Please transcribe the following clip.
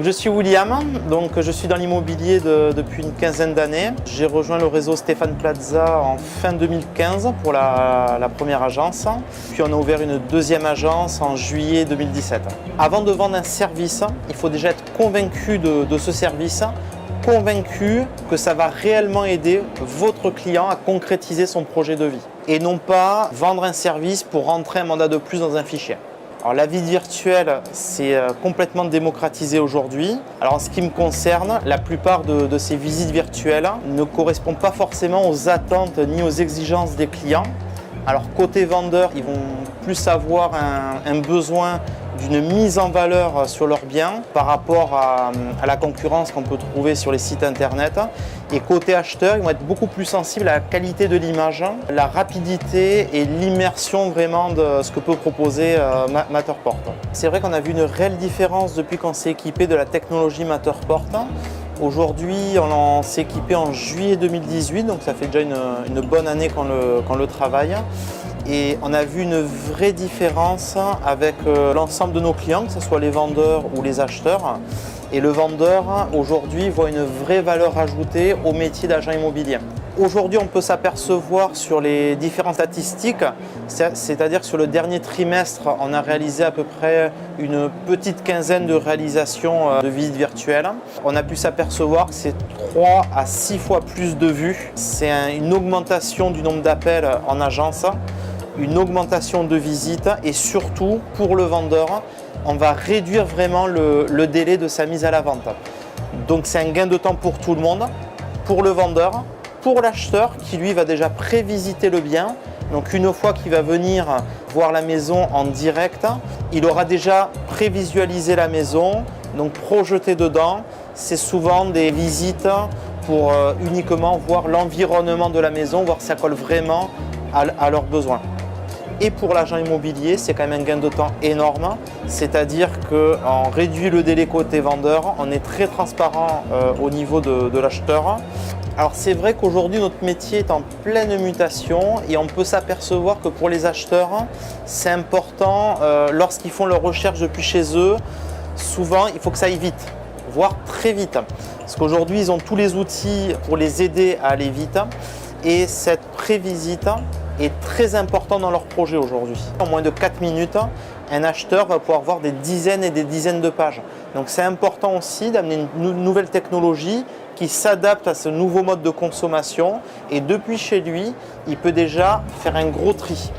je suis William, je suis dans l'immobilier depuis une quinzaine d'années. J'ai rejoint le réseau Stéphane Plaza en fin 2015 pour la première agence. Puis on a ouvert une deuxième agence en juillet 2017. Avant de vendre un service, il faut déjà être convaincu de ce service, convaincu que ça va réellement aider votre client à concrétiser son projet de vie. Et non pas vendre un service pour rentrer un mandat de plus dans un fichier. Alors, la visite virtuelle, c'est complètement démocratisé aujourd'hui. Alors, en ce qui me concerne, la plupart de ces visites virtuelles ne correspondent pas forcément aux attentes ni aux exigences des clients. Alors, côté vendeur, ils vont plus avoir un besoin d'une mise en valeur sur leurs biens par rapport à la concurrence qu'on peut trouver sur les sites internet. Et côté acheteur, ils vont être beaucoup plus sensibles à la qualité de l'image, la rapidité et l'immersion vraiment de ce que peut proposer Matterport. C'est vrai qu'on a vu une réelle différence depuis qu'on s'est équipé de la technologie Matterport. Aujourd'hui, on s'est équipé en juillet 2018, donc ça fait déjà une bonne année qu'on le travaille. Et on a vu une vraie différence avec l'ensemble de nos clients, que ce soit les vendeurs ou les acheteurs. Et le vendeur, aujourd'hui, voit une vraie valeur ajoutée au métier d'agent immobilier. Aujourd'hui, on peut s'apercevoir sur les différentes statistiques, c'est-à-dire que sur le dernier trimestre, on a réalisé à peu près une petite quinzaine de réalisations de visites virtuelles. On a pu s'apercevoir que c'est 3 à 6 fois plus de vues. C'est une augmentation du nombre d'appels en agence, une augmentation de visites et surtout, pour le vendeur, on va réduire vraiment le délai de sa mise à la vente. Donc c'est un gain de temps pour tout le monde, pour le vendeur, pour l'acheteur qui lui va déjà prévisiter le bien. Donc une fois qu'il va venir voir la maison en direct, il aura déjà prévisualisé la maison, donc projeté dedans. C'est souvent des visites pour uniquement voir l'environnement de la maison, voir si ça colle vraiment à leurs besoins. Et pour l'agent immobilier, c'est quand même un gain de temps énorme, c'est-à-dire qu'on réduit le délai côté vendeur, on est très transparent au niveau de l'acheteur. Alors c'est vrai qu'aujourd'hui notre métier est en pleine mutation et on peut s'apercevoir que pour les acheteurs, c'est important lorsqu'ils font leurs recherches depuis chez eux, souvent il faut que ça aille vite, voire très vite. Parce qu'aujourd'hui ils ont tous les outils pour les aider à aller vite et cette prévisite est très important dans leur projet aujourd'hui. En moins de 4 minutes, un acheteur va pouvoir voir des dizaines et des dizaines de pages. Donc c'est important aussi d'amener une nouvelle technologie qui s'adapte à ce nouveau mode de consommation et depuis chez lui, il peut déjà faire un gros tri.